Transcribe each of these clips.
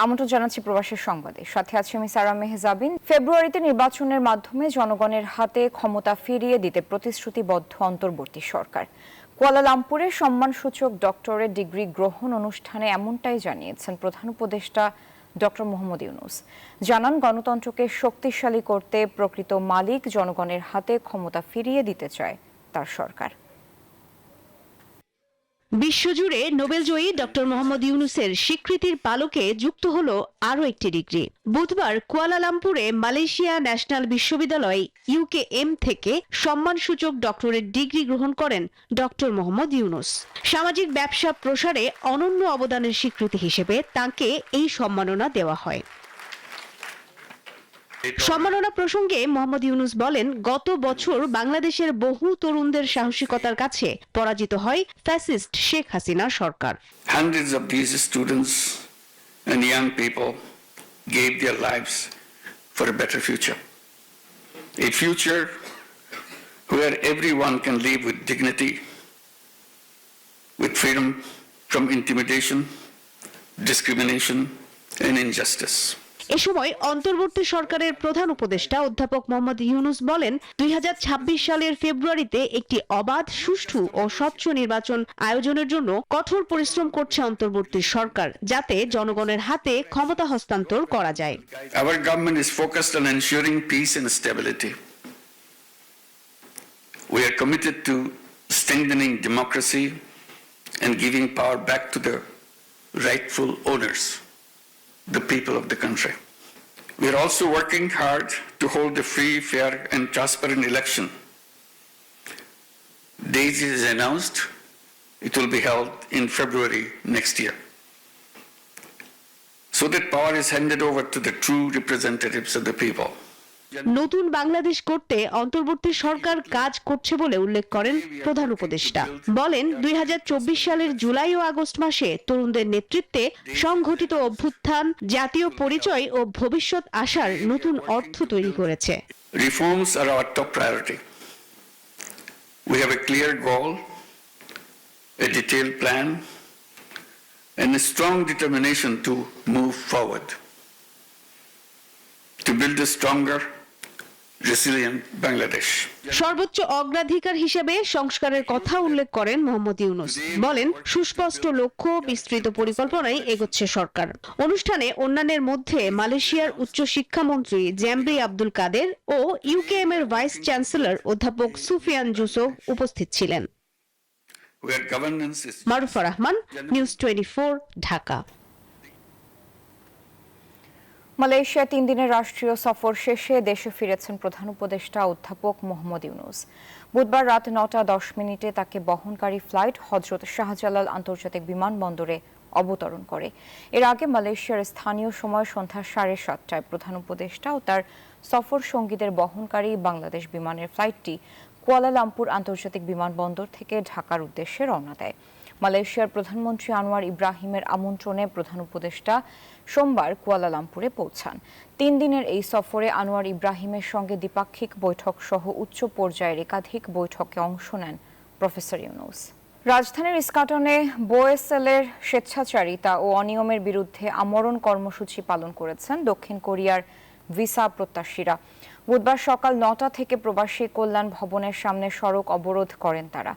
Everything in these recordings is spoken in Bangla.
আমন্ত্রণ জানাচ্ছি প্রবাসের সংবাদে। সাথে আছি আমি সারা মেহজাবিন। ফেব্রুয়ারিতে নির্বাচনের মাধ্যমে জনগণের হাতে ক্ষমতা ফিরিয়ে দিতে প্রতিশ্রুতিবদ্ধ অন্তর্বর্তী সরকার। কুয়ালালামপুরে সম্মানসূচক ডক্টরেট ডিগ্রি গ্রহণ অনুষ্ঠানে এমনটাই জানিয়েছেন প্রধান উপদেষ্টা ডক্টর মোহাম্মদ ইউনূস। জানান, গণতন্ত্রকে শক্তিশালী করতে প্রকৃত মালিক জনগণের হাতে ক্ষমতা ফিরিয়ে দিতে চায় তার সরকার। বিশ্বজুড়ে নোবেলজয়ী ডক্টর মোহাম্মদ ইউনূসের স্বীকৃতির পালকে যুক্ত হলো আরও একটি ডিগ্রি। বুধবার কুয়ালালামপুরে মালয়েশিয়া ন্যাশনাল বিশ্ববিদ্যালয় UKM থেকে সম্মানসূচক ডক্টরেট ডিগ্রি গ্রহণ করেন ডক্টর মোহাম্মদ ইউনূস। সামাজিক ব্যবসা প্রসারে অনন্য অবদানের স্বীকৃতি হিসেবে তাঁকে এই সম্মাননা দেওয়া হয়। সম্মাননা প্রসঙ্গে মোহাম্মদ ইউনূস বলেন, গত বছর বাংলাদেশের বহু তরুণদের সাহসিকতার কাছে পরাজিত হয় ফ্যাসিস্ট শেখ হাসিনার সরকার। Hundreds of these students and young people gave their lives for a better future. A future where everyone can live with dignity, with freedom from intimidation, discrimination and injustice. এ সময় অন্তর্বর্তী সরকারের প্রধান উপদেষ্টা অধ্যাপক মোহাম্মদ ইউনূস বলেন, 2026 সালের ফেব্রুয়ারিতে একটি অবাধ, সুষ্ঠু ও স্বচ্ছ নির্বাচন আয়োজনের জন্য কঠোর পরিশ্রম করছে অন্তর্বর্তী সরকার, যাতে জনগণের হাতে ক্ষমতা হস্তান্তর করা যায়। Our government is focused on ensuring peace and stability. We are committed to strengthening democracy and giving power back to the rightful owners, the people of the country. We are also working hard to hold a free, fair and transparent election. Date is announced. It will be held in February next year, so that power is handed over to the true representatives of the people. নতুন বাংলাদেশ করতে অন্তর্বর্তী সরকার কাজ করছে বলে উল্লেখ করেন প্রধান উপদেষ্টা। বলেন, 2024 সালের জুলাই ও আগস্ট মাসে তরুণদের নেতৃত্বে সংগঠিত অভ্যুত্থান জাতীয় পরিচয় ও ভবিষ্যৎ আশার নতুন অর্থ তৈরি করেছে। Reforms are our top priority. We have a clear goal, a detailed plan, and a strong determination to move forward, to build a stronger, resilient Bangladesh. সর্বোচ্চ অগ্রাধিকার হিসেবে সংস্কারের কথা উল্লেখ করেন মোহাম্মদ ইউনূস। বলেন, সুস্পষ্ট লক্ষ্য, বিস্তৃত পরিকল্পনায় এগোচ্ছে সরকার। অনুষ্ঠানে অন্যান্যের মধ্যে মালয়েশিয়ার উচ্চ শিক্ষামন্ত্রী জামরি আব্দুল কাদের ও UKM এর ভাইস চ্যান্সেলর অধ্যাপক সুফিয়ান জুসুফ উপস্থিত ছিলেন। মারুফা রহমান, নিউজ 24, ঢাকা। মালয়েশিয়া 3 দিনের রাষ্ট্রীয় সফর শেষে দেশে ফিরেছেন প্রধান উপদেষ্টা অধ্যাপক মোহাম্মদ ইউনূস। বুধবার রাত 9:10 তাকে বহনকারী ফ্লাইট হযরত শাহজালাল আন্তর্জাতিক বিমানবন্দরে অবতরণ করে। এর আগে মালয়েশিয়ার স্থানীয় সময় সন্ধ্যা 7:30টায় প্রধান উপদেষ্টা ও তার সফর সঙ্গীদের বহনকারী বাংলাদেশ বিমানের ফ্লাইটটি কুয়ালালামপুর আন্তর্জাতিক বিমানবন্দর থেকে ঢাকার উদ্দেশ্যে রওনা দেয়। মালয়েশিয়ার প্রধানমন্ত্রী আনোয়ার ইব্রাহিমের আমন্ত্রণে প্রধান উপদেষ্টা সোমবার কুয়ালালামপুরে পৌঁছান। 3 দিনের এই সফরে আনোয়ার ইব্রাহিমের সঙ্গে দ্বিপাক্ষিক বৈঠক সহ উচ্চ পর্যায়ের একাধিক বৈঠকে অংশ নেন প্রফেসর ইউনূস। রাজধানীর ইস্কাটনে বোয়েসেলের স্বেচ্ছাচারিতা ও অনিয়মের বিরুদ্ধে আমরণ কর্মসূচি পালন করেছেন দক্ষিণ কোরিয়ার ভিসা প্রত্যাশীরা। বুধবার সকাল 9টা থেকে প্রবাসী কল্যাণ ভবনের সামনে সড়ক অবরোধ করেন তারা।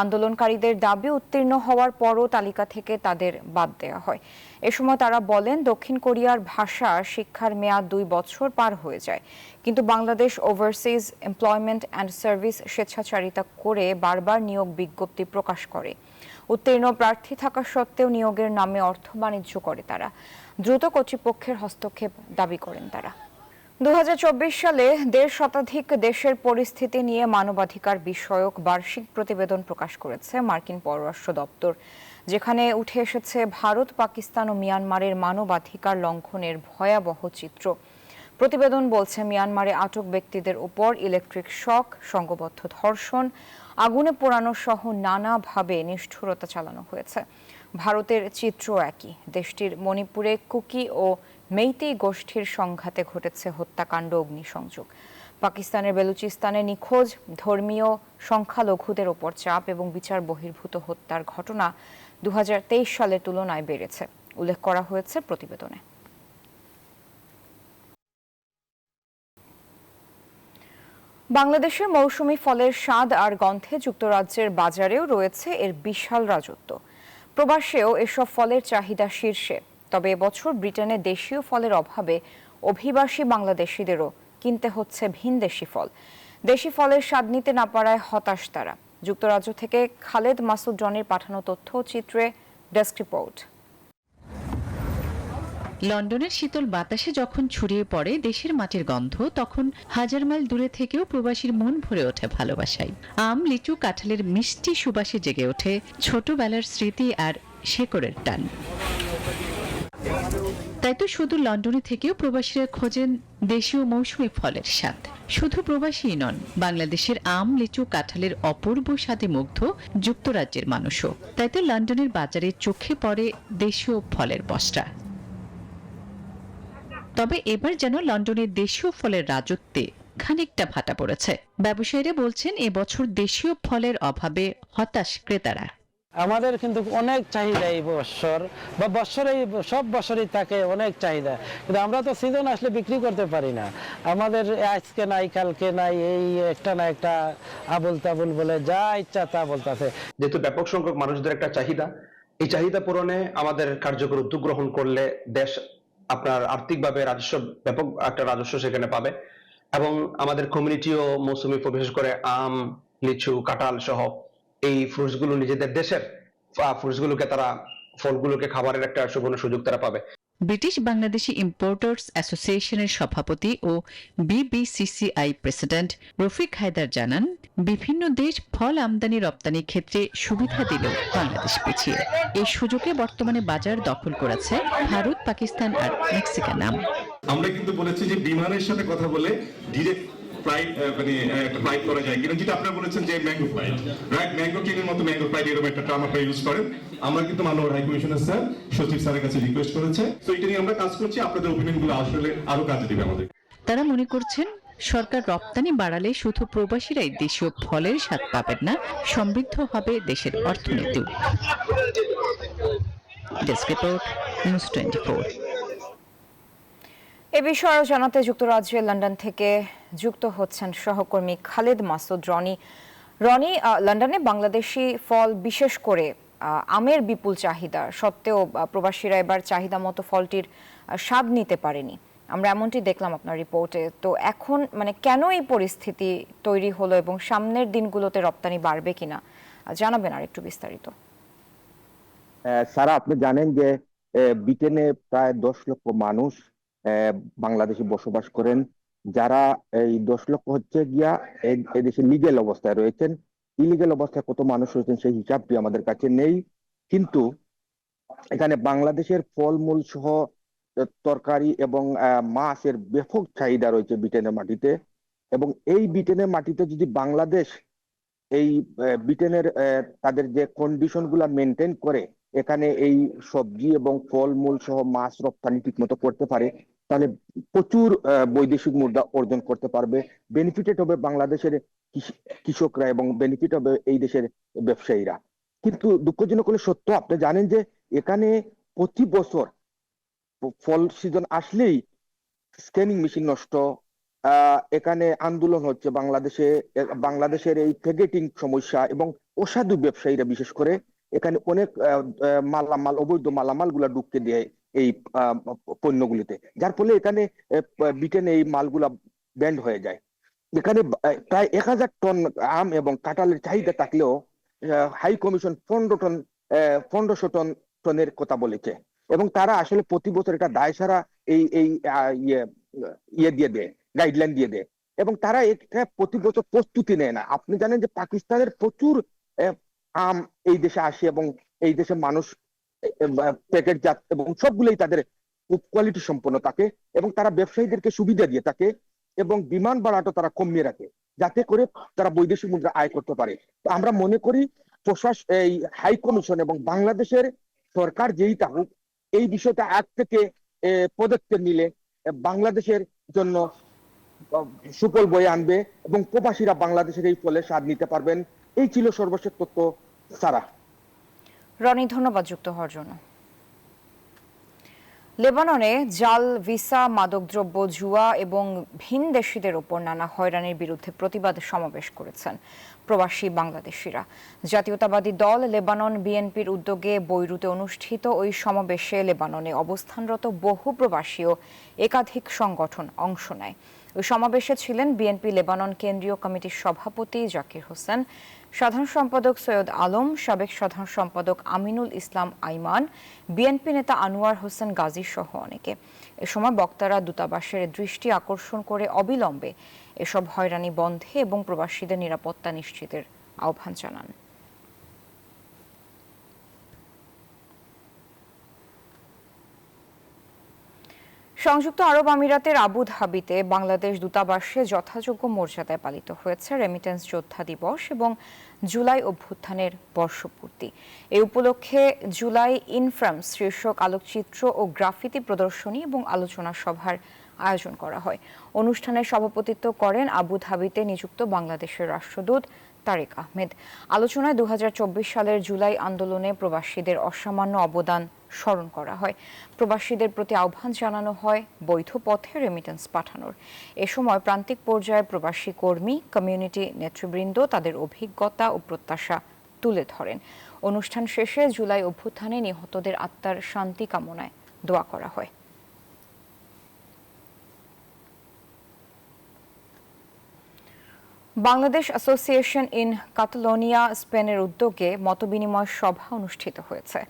আন্দোলনকারীদের দাবি উত্তীর্ণ হওয়ার পরও তালিকা থেকে তাদের বাদ দেওয়া হয়। এ সময় তারা বলেন, দক্ষিণ কোরিয়ার ভাষা শিক্ষার মেয়াদ 2 বছর পার হয়ে যায়, কিন্তু Bangladesh overseas employment and service স্বেচ্ছাচারিতা করে বারবার নিয়োগ বিজ্ঞপ্তি প্রকাশ করে। উত্তীর্ণ প্রার্থী থাকা সত্ত্বেও নিয়োগের নামে অর্থ বাণিজ্য করে তারা। দ্রুত কর্তৃপক্ষের হস্তক্ষেপ দাবি করেন তারা। 2024 সালে 1.5 শতাধিক দেশের পরিস্থিতি নিয়ে মানবাধিকার বিষয়ক বার্ষিক প্রতিবেদন প্রকাশ করেছে মার্কিন পররাষ্ট্র দপ্তর, যেখানে উঠে এসেছে ভারত, পাকিস্তান ও মিয়ানমারের মানবাধিকার লঙ্ঘনের ভয়াবহ চিত্র। প্রতিবেদন বলছে, মিয়ানমারে আটক ব্যক্তিদের উপর ইলেকট্রিক শক, সংঘবদ্ধ ধর্ষণ, আগুনে পোড়ানো সহ নানাভাবে নিষ্ঠুরতা চালানো হয়েছে। ভারতের চিত্র একই। দেশটির মণিপুরে কুকি ও মেইতেই গোষ্ঠীর সংঘাতে ঘটেছে হত্যাকাণ্ড, অগ্নিসংযোগ। পাকিস্তানের বেলুচিস্তানে নিখোঁজ ধর্মীয় সংখ্যালঘুদের ওপর চাপ এবং বিচার বহির্ভূত হত্যার ঘটনা 2023 সালের তুলনায় বেড়েছে, উল্লেখ করা হয়েছে প্রতিবেদনে। বাংলাদেশের মৌসুমী ফলের স্বাদ আর গন্ধে যুক্তরাজ্যের বাজারেও রয়েছে এর বিশাল রাজত্ব। প্রবাসেও এসব ফলের চাহিদা শীর্ষে। তবে এবছর ব্রিটেনে দেশীয় ফলের অভাবে অভিবাসী বাংলাদেশিদেরও কিনতে হচ্ছে ভিনদেশি ফল। দেশি ফলের স্বাদ নিতে না পারায় হতাশ তারা। যুক্তরাজ্য থেকে খালেদ মাসুদ রনির পাঠানো তথ্য চিত্রে ডেস্ক রিপোর্ট। লন্ডনের শীতল বাতাসে যখন ছড়িয়ে পড়ে দেশের মাটির গন্ধ, তখন হাজার মাইল দূরে থেকেও প্রবাসীর মন ভরে ওঠে ভালোবাসায়। আম, লিচু, কাঁঠালের মিষ্টি সুবাসে জেগে ওঠে ছোটবেলার স্মৃতি আর শেকড়ের টান। তাই তো শুধু লন্ডনে থেকেও প্রবাসীরা খোঁজেন দেশীয় মৌসুমী ফলের স্বাদ। শুধু প্রবাসীই নন, বাংলাদেশের আম, লিচু, কাঁঠালের অপূর্ব স্বাদে মুগ্ধ যুক্তরাজ্যের মানুষও। তাই তো লন্ডনের বাজারে চোখে পড়ে দেশীয় ফলের পসরা। তবে এবার যেন লন্ডনের দেশীয় ফলের রাজত্বে খানিকটা ভাটা পড়েছে। ব্যবসায়ীরা বলছেন এবছর দেশীয় ফলের অভাবে হতাশ ক্রেতারা। আমাদের কিন্তু অনেক চাহিদা এই বছর, বা বছরে সব বছরই থাকে অনেক চাহিদা, কিন্তু আমরা তো সিজন আসলে বিক্রি করতে পারি না। আমাদের আজকে নাই কালকে নাই, এই একটা না একটা আবুল তাবুল বলে যা ইচ্ছা তা বলতেছে। যেহেতু ব্যাপক সংখ্যক মানুষদের একটা চাহিদা, এই চাহিদা পূরণে আমাদের কার্যকর উদ্যোগ গ্রহণ করলে দেশ আপনার আর্থিকভাবে রাজস্ব, ব্যাপক একটা রাজস্ব সেখানে পাবে, এবং আমাদের কমিউনিটিও মৌসুমি ফল, বিশেষ করে আম, লিচু, কাঁঠাল সহ এই ফ্রুটস গুলো, নিজেদের দেশের ফ্রুটস গুলোকে তারা, ফলগুলোকে খাবারের একটা সুবর্ণ সুযোগ তারা পাবে। ব্রিটিশ বাংলাদেশি ইম্পোর্টার্স অ্যাসোসিয়েশনের সভাপতি ও বিবিসিসিআই প্রেসিডেন্ট রফিক হায়দার জানান, বিভিন্ন দেশ ফল আমদানি রপ্তানির ক্ষেত্রে সুবিধা দিলেও বাংলাদেশ পিছিয়ে। এই সুযোগে বর্তমানে বাজার দখল করেছে ভারত, পাকিস্তান আর মেক্সিকান আম। আমরা কিন্তু বলেছি যে বিমানের সাথে কথা বলে ডিরেক্ট ফ্লাইট, মানে একটা ফ্লাইট করা যায় কিনা, যেটা আপনারা বলেছেন যে ম্যাঙ্গো ফ্লাইট, রাইট? ম্যাঙ্গো কিনের মতো ম্যাঙ্গো ফ্লাইট, এরকম একটা টার্ম আপনারা ইউজ করেন। আমরা কিন্তু মাননীয় হাই কমিশনার স্যার, সচিব স্যারের কাছে রিকোয়েস্ট করেছে, তো এটা নিয়ে আমরা কাজ করছি। আপনাদের ওপিনিয়নগুলো আসলে আরো কাজে দিবে আমাদের। তারা মনে করছেন, সরকার রপ্তানি বাড়ালে শুধু প্রবাসীরাই দেশীয় ফলের স্বাদ পাবেন না, সমৃদ্ধ হবে দেশের অর্থনীতিও। Desk report, news 24। এ বিষয়ে আরও জানাতে যুক্তরাজ্যের লন্ডন থেকে যুক্ত হচ্ছেন সহকর্মী খালেদ মাসুদ রনি। লন্ডনে বাংলাদেশি ফল, বিশেষ করে আমের বিপুল চাহিদা সত্ত্বেও প্রবাসীরা এবার চাহিদা মতো ফলটির স্বাদ নিতে পারেনি। আমরা এমনটি দেখলাম আপনার রিপোর্টে। তো এখন মানে কেন এই পরিস্থিতি তৈরি হলো এবং সামনের দিনগুলোতে রপ্তানি বাড়বে কিনা জানাবেন আর একটু বিস্তারিত। সারা, আপনি জানেন যে ব্রিটেনে প্রায় 10 লক্ষ মানুষ বাংলাদেশে বসবাস করেন, যারা এই 10 লক্ষ হচ্ছে গিয়া এদেশে লিগেল অবস্থায় রয়েছেন। ইলিগেল অবস্থায় কত মানুষ রয়েছেন সেই হিসাবটি আমাদের কাছে নেই, কিন্তু এখানে বাংলাদেশের ফলমূল সহ তরকারি এবং মাছের ব্যাপক চাহিদা রয়েছে ব্রিটেনের মাটিতে। এবং এই ব্রিটেনের মাটিতে যদি বাংলাদেশ এই ব্রিটেনের তাদের যে কন্ডিশন গুলা মেনটেন করে এখানে এই সবজি এবং ফলমূল সহ মাছ রপ্তানি ঠিক মতো করতে পারে, তাহলে প্রচুর বৈদেশিক মুদ্রা অর্জন করতে পারবে। বেনিফিটেড হবে বাংলাদেশের কৃষকরা এবং বেনিফিট হবে এই দেশের ব্যবসায়ীরা। কিন্তু দুঃখজনক হলে সত্য, আপনি জানেন যে এখানে প্রতি বছর ফল সিজন আসলেই স্ক্যানিং মেশিন নষ্ট, এখানে আন্দোলন হচ্ছে বাংলাদেশের এই প্যাকেটিং সমস্যা, এবং অসাধু ব্যবসায়ীরা বিশেষ করে এখানে অনেক মালামাল, অবৈধ মালামাল গুলা ঢুকতে দেয় এই পণ্যগুলিতে, যার ফলে এখানে ব্রিটেনে এই মালগুলা ব্যান্ড হয়ে যায়। এখানে প্রায় 1000 টন আম এবং কাঁঠালের চাহিদা থাকলেও হাই কমিশন 1500 টনের কথা বলেছে, এবং তারা আসলে প্রতি বছর এটা দায় সারা এই ইয়ে দিয়ে দেয়, গাইডলাইন দিয়ে দেয়, এবং তারা এটা প্রতি বছর প্রস্তুতি নেয় না। আপনি জানেন যে পাকিস্তানের প্রচুর আম এই দেশে আসে এবং এই দেশের মানুষ প্যাকেটজাত এবং সবগুলোই তাদের কোয়ালিটি সম্পন্ন থাকে, এবং তারা ব্যবসায়ীদেরকে সুবিধা দিয়ে থাকে এবং বিমান ভাড়াটা তারা কমিয়ে রাখে, যাতে করে তারা বৈদেশিক মুদ্রা আয় করতে পারে। তো আমরা মনে করি এই হাই কমিশন এবং বাংলাদেশের সরকার যেই থাকুক, এই বিষয়টা আগ থেকে পদক্ষেপ নিলে বাংলাদেশের জন্য সুফল বয়ে আনবে এবং প্রবাসীরা বাংলাদেশের এই ফলে স্বাদ নিতে পারবেন। এই ছিল সর্বশেষ তথ্য। সারা, রনি, ধন্যবাদ যুক্ত হওয়ার জন্য। লেবাননে জাল ভিসা, মাদকদ্রব্য, জুয়া এবং ভিনদেশীদের ওপর নানা হয়রানির বিরুদ্ধে প্রতিবাদ সমাবেশ করেছেন প্রবাসী বাংলাদেশিরা। জাতীয়তাবাদী দল লেবানন বিএনপির উদ্যোগে বৈরুতে অনুষ্ঠিত ওই সমাবেশে লেবাননে অবস্থানরত বহু প্রবাসী ও একাধিক সংগঠন অংশ নেয়। ওই সমাবেশে ছিলেন বিএনপি লেবানন কেন্দ্রীয় কমিটির সভাপতি জাকির হোসেন, সাধারণ সম্পাদক সৈয়দ আলম, সাবেক সাধারণ সম্পাদক আমিনুল ইসলাম আইমান, বিএনপি নেতা আনোয়ার হোসেন গাজী সহ অনেকে। এ সময় বক্তারা দূতাবাসের দৃষ্টি আকর্ষণ করে অবিলম্বে এসব হয়রানি বন্ধে এবং প্রবাসীদের নিরাপত্তা নিশ্চিতের আহ্বান জানান। সংযুক্ত আরব আমিরাতের আবু ধাবিতে বাংলাদেশ দূতাবাসে যথাযোগ্য মর্যাদায় পালিত হয়েছে রেমিটেন্স যোদ্ধা দিবস এবং জুলাই অভ্যুত্থানের বর্ষপূর্তি। এই উপলক্ষে জুলাই ইনফ্রামস শীর্ষক আলোকচিত্র ও গ্রাফিতি প্রদর্শনী এবং আলোচনা সভার আয়োজন করা হয়। অনুষ্ঠানে সভাপতিত্ব করেন আবু ধাবিতে নিযুক্ত বাংলাদেশের রাষ্ট্রদূত তারেক আহমেদ। আলোচনায় 2024 সালের জুলাই আন্দোলনে প্রবাসীদের অসামান্য অবদান স্মরণ করা হয়। প্রবাসীদের প্রতি আহ্বান জানানো হয় বৈধ পথে রেমিটেন্স পাঠানোর। এ সময় প্রান্তিক পর্যায়ে প্রবাসী কর্মী, কমিউনিটি নেতৃবৃন্দ তাদের অভিজ্ঞতা ও প্রত্যাশা তুলে ধরেন। অনুষ্ঠান শেষে জুলাই অভ্যুত্থানে নিহতদের আত্মার শান্তি কামনায় দোয়া করা হয়। বাংলাদেশ অ্যাসোসিয়েশন ইন কাতালোনিয়া স্পেনের উদ্যোগে মতবিনিময় সভা অনুষ্ঠিত হয়েছে।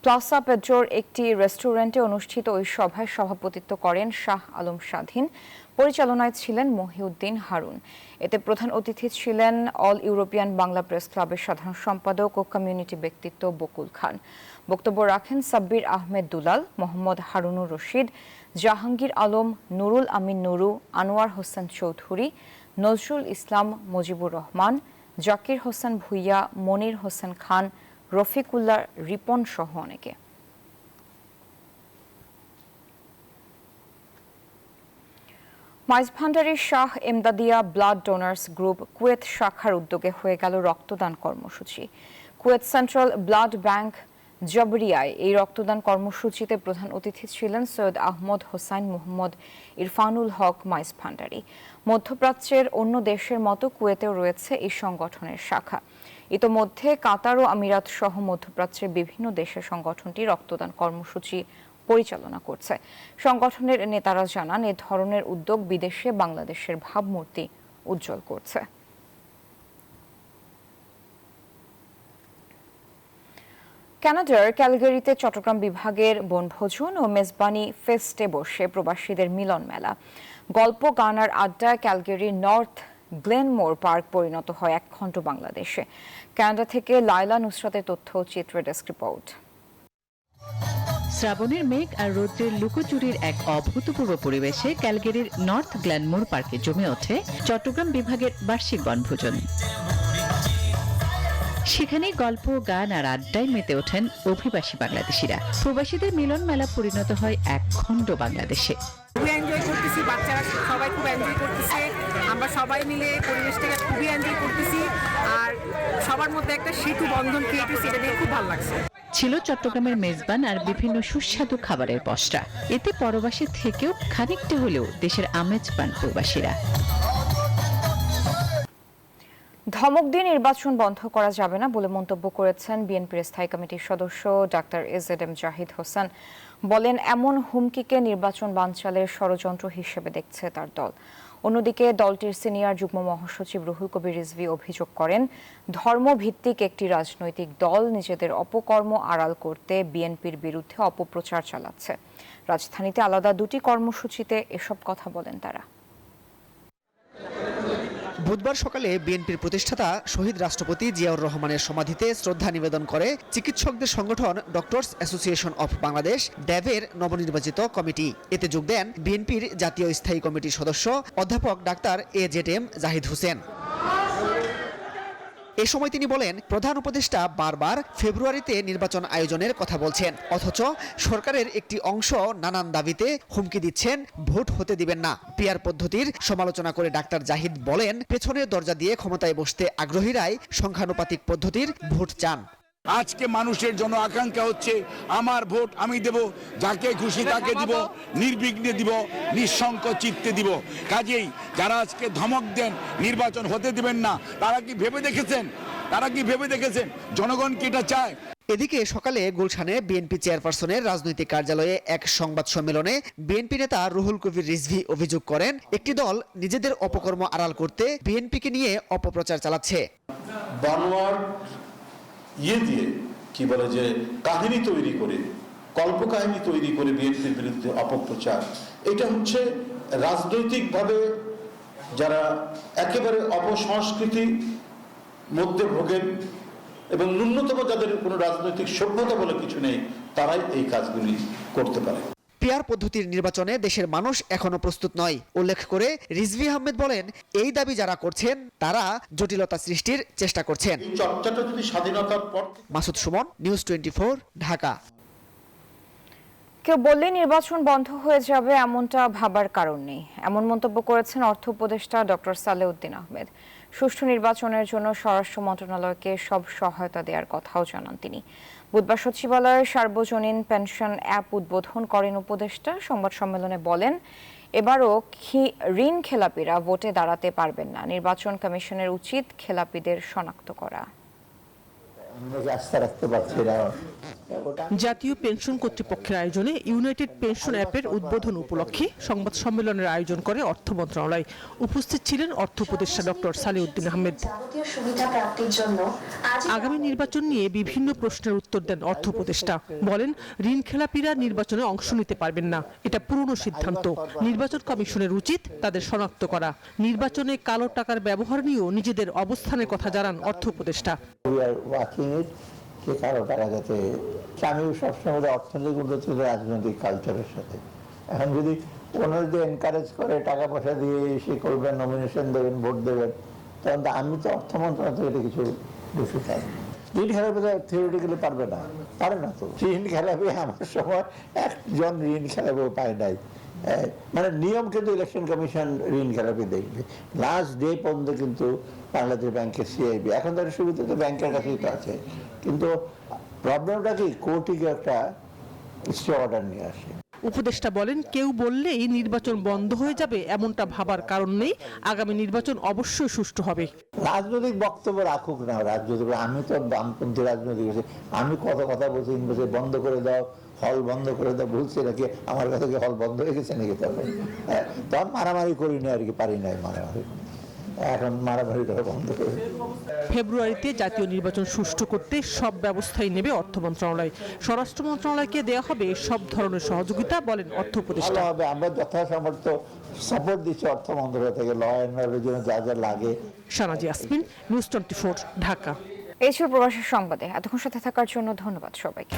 প্লাসা পেড্রোর একটি রেস্টুরেন্টে অনুষ্ঠিত ওই সভায় সভাপতিত্ব করেন শাহ আলম স্বাধীন। পরিচালনায় ছিলেন মহিউদ্দিন হারুন। এতে প্রধান অতিথি ছিলেন অল ইউরোপিয়ান বাংলা প্রেস ক্লাবের সাধারণ সম্পাদক ও কমিউনিটি ব্যক্তিত্ব বকুল খান। বক্তব্য রাখেন সাব্বির আহমেদ দুলাল, মোহাম্মদ হারুনুর রশিদ, জাহাঙ্গীর আলম, নুরুল আমিন নুরু, আনোয়ার হোসেন চৌধুরী, নজরুল ইসলাম, মুজিবুর রহমান, জাকির হোসেন ভুইয়া, মনির হোসেন খান, রফিকুল্লাহ রিপন সহ অনেকে। মাইজভান্ডারির Shah Emdadia blood donors group Kuwait শাখার উদ্যোগে হয়ে গেল রক্তদান কর্মসূচি। কুয়েত সেন্ট্রাল ব্লাড ব্যাংক জবরিয়ায় এই রক্তদান কর্মসূচিতে প্রধান অতিথি ছিলেন সৈয়দ আহমদ হোসাইন মোহাম্মদ ইরফানুল হক মাইজভান্ডারি। মধ্যপ্রাচ্যের অন্য দেশের মতো কুয়েতেও রয়েছে এই সংগঠনের শাখা। ইতোমধ্যে কাতার ও আমিরাত সহ মধ্যপ্রাচ্যের বিভিন্ন দেশের সংগঠনটি রক্তদান কর্মসূচি পরিচালনা করছে। সংগঠনের নেতারা জানান, এ ধরনের উদ্যোগ বিদেশে বাংলাদেশের ভাবমূর্তি উজ্জ্বল করছে। কানাডার ক্যালগারিতে চট্টগ্রাম বিভাগের বনভোজন ও মেজবানি ফেস্টে বসে প্রবাসীদের মিলন মেলা। গল্প, গান আর আড্ডায় ক্যালগারির নর্থ গ্লেনমোর পার্ক পরিণত হয় একখণ্ড বাংলাদেশে। কানাডা থেকে লায়লা নুসরাতের তথ্য ও চিত্র ডেস্ক রিপোর্ট। শ্রাবণের মেঘ আর রৌদ্রের লুকোচুরির এক অভূতপূর্ব পরিবেশে ক্যালগেরির নর্থ গ্ল্যানমোর পার্কে জমে ওঠে চট্টগ্রাম বিভাগের বার্ষিক বনভোজন। সেখানে গল্প, গান আর আড্ডায় মেতে ওঠেন অভিবাসী বাংলাদেশিরা। প্রবাসীদের মিলন মেলা পরিণত হয় একখণ্ড বাংলাদেশে। খুবই এনজয় করতেছি, বাচ্চারা সবাই খুব এনজয় করতেছে, আমরা সবাই মিলে পরিবেশটাকে খুবই এনজয় করতেছি, আর সবার মধ্যে একটা সেতু বন্ধন ক্রিয়েট হয়েছে, এটা নিয়ে খুব ভালো লাগছে। ছিল চট্টগ্রামের মেজবান আর বিভিন্ন সুস্বাদু খাবারের পসরা। এতে পরবাসী থেকেও খানিকটা হলেও দেশের আমেজ পান প্রবাসীরা। ধমক দিয়ে নির্বাচন বন্ধ করা যাবে না বলে মন্তব্য করেছেন বিএনপির স্থায়ী কমিটির সদস্য ডাক্তার এজেডএম জাহিদ হোসেন। বলেন, এমন হুমকিকে নির্বাচন বানচালের ষড়যন্ত্র হিসেবে দেখছে তার দল। অন্যদিকে দলটির সিনিয়র যুগ্ম মহাসচিব রুহুল কবির রিজভী অভিযোগ করেন, ধর্মভিত্তিক একটি রাজনৈতিক দল নিজেদের অপকর্ম আড়াল করতে বিএনপির বিরুদ্ধে অপপ্রচার চালাচ্ছে। রাজধানীতে আলাদা দুটি কর্মসূচিতে এসব কথা বলেন তারা। বুধবার সকালে বিএনপির প্রতিষ্ঠাতা শহীদ রাষ্ট্রপতি জিয়াউর রহমানের সমাধিতে শ্রদ্ধা নিবেদন করে চিকিৎসকদের সংগঠন ডক্টরস অ্যাসোসিয়েশন অফ বাংলাদেশ ড্যাবের নবনির্বাচিত কমিটি। এতে যোগ দেন বিএনপির জাতীয় স্থায়ী কমিটির সদস্য অধ্যাপক ডাক্তার এজেডএম জাহিদ হোসেন। এ সময় তিনি বলেন, প্রধান উপদেষ্টা বারবার ফেব্রুয়ারিতে নির্বাচন আয়োজনের কথা বলছেন, অথচ সরকারের একটি অংশ নানান দাবিতে হুমকি দিচ্ছেন ভোট হতে দিবেন না। পিআর পদ্ধতির সমালোচনা করে ডাক্তার জাহিদ বলেন, পেছনের দরজা দিয়ে ক্ষমতায় বসতে আগ্রহীরাই সংখ্যানুপাতিক পদ্ধতির ভোট চান। আজকে মানুষের জন্য আকাঙ্ক্ষা হচ্ছে আমার ভোট আমি দেব, যাকে খুশি তাকে দিব, নির্বিঘ্নে দিব, নিঃশঙ্ক চিত্তে দিব। কাজেই যারা আজকে ধমক দেন নির্বাচন হতে দিবেন না, তারা কি ভেবে দেখেছেন জনগণ কি এটা চায়? এদিকে সকালে গুলশানে বিএনপি চেয়ারপারসনের রাজনৈতিক কার্যালয়ে এক সংবাদ সম্মেলনে বিএনপি নেতা রুহুল কবির রিজভী অভিযোগ করেন, একটি দল নিজেদের অপকর্ম আড়াল করতে বিএনপিকে নিয়ে অপপ্রচার চালাচ্ছে। বানোয়ার দিয়ে কি বলে যে কাহিনী তৈরি করে, কল্পকাহিনী তৈরি করে বিএনপির বিরুদ্ধে অপপ্রচার, এটা হচ্ছে রাজনৈতিকভাবে যারা একেবারে অপসংস্কৃতি মধ্যে ভোগেন এবং ন্যূনতম যাদের কোনো রাজনৈতিক সভ্যতা বলে কিছু নেই, তারাই এই কাজগুলি করতে পারে। পিআর পদ্ধতির নির্বাচনে দেশের মানুষ এখনো প্রস্তুত নয় উল্লেখ করে রিজভী আহমেদ বলেন, এই দাবি যারা করছেন তারা জটিলতা সৃষ্টির চেষ্টা করছেন। এই চর্চাটা যদি স্বাধীনতার পর। মাসুদ সুমন, নিউজ 24, ঢাকা। কেউ বললে নির্বাচন বন্ধ হয়ে যাবে এমনটা ভাবার কারণ নেই, এমন মন্তব্য করেছেন অর্থ উপদেষ্টা ডক্টর সালেউদ্দিন আহমেদ। সুষ্ঠু নির্বাচনের জন্য স্বরাষ্ট্র মন্ত্রণালয়কে সব সহায়তা দেওয়ার কথাও জানান তিনি। বুধবার সচিবালয়ের সার্বজনীন পেনশন অ্যাপ উদ্বোধন করেন উপদেষ্টা। সংবাদ সম্মেলনে বলেন, এবারও ঋণ খেলাপিরা ভোটে দাঁড়াতে পারবেন না, নির্বাচন কমিশনের উচিত খেলাপিদের শনাক্ত করা। জাতীয় পেনশন কর্তৃপক্ষের আয়োজনে ইউনাইটেড পেনশন অ্যাপের উদ্বোধন উপলক্ষে সংবাদ সম্মেলনের আয়োজন করে অর্থ মন্ত্রণালয়। উপস্থিত ছিলেন অর্থ উপদেষ্টা ডক্টর সালেউদ্দিন আহমেদ। আগামী নির্বাচন নিয়ে বিভিন্ন প্রশ্নের উত্তর দেন অর্থ উপদেষ্টা। বলেন, ঋণ খেলাপিরা নির্বাচনে অংশ নিতে পারবেন না, এটা পুরনো সিদ্ধান্ত। নির্বাচন কমিশনের উচিত তাদের শনাক্ত করা। নির্বাচনে কালো টাকার ব্যবহার নিয়েও নিজেদের অবস্থানের কথা জানান অর্থ উপদেষ্টা। কারো টাকা যাতে আমি সবসময় অর্থনৈতিক উন্নতি রাজনৈতিক কালচারের সাথে, এখন যদি কোনো যদি এনকারেজ করে টাকা পয়সা দিয়ে সে করবেন, নমিনেশন দেবেন, ভোট দেবেন, তখন আমি তো অর্থ মন্ত্রণালয় থেকে কিছু বেশি চাই। ঋণ খেলাপি থিওরিটিক্যালি পারে না তো। ঋণ খেলাপি আমার সময় একজন ঋণ খেলাপিও পায় নাই, মানে নিয়ম কিন্তু ইলেকশন কমিশন ঋণ খেলাপি দেখবে লাস্ট ডে পর্যন্ত, কিন্তু বাংলাদেশ ব্যাংকের সিআইবি এখন তার সুবিধা তো ব্যাংকের কাছেই তো আছে, কিন্তু প্রবলেমটা কি কোর্টে একটা স্টে অর্ডার নিয়ে আসে। উপদেষ্টা বলেন, কেউ বললেই নির্বাচন বন্ধ হয়ে যাবে এমনটা ভাবার কারণ নেই, আগামী নির্বাচন অবশ্যই সুষ্ঠু হবে। রাজনৈতিক বক্তব্য রাখুক না রাজনৈতিক, আমি তো বামপন্থী রাজনৈতিক, আমি কত কথা বলছি, বন্ধ করে দাও, হল বন্ধ করে দাও বলছে নাকি, আমার কাছে কি হল বন্ধ হয়ে গেছে নাকি? তখন মারামারি করি না আর কি, পারি নাই মারামারি, এখন মারামারি করা বন্ধ করে। ফেব্রুয়ারিতে জাতীয় নির্বাচন সুষ্ঠু করতে সব ব্যবস্থাই নেবে অর্থ মন্ত্রণালয়। স্বরাষ্ট্র মন্ত্রণালয়কে দেওয়া হবে সব ধরনের সহযোগিতা, বলেন অর্থ উপদেষ্টা। আমরা যথাসামর্থ্য সাপোর্ট দিচ্ছি অর্থ মন্ত্রণালয় থেকে, ল অ্যান্ড অর্ডারের জন্য যা যা লাগে। শানাজি ইয়াসমিন, নিউজ 24, ঢাকা। এই ছিল প্রবাসী সংবাদে। এতক্ষণ সাথে থাকার জন্য ধন্যবাদ সবাইকে।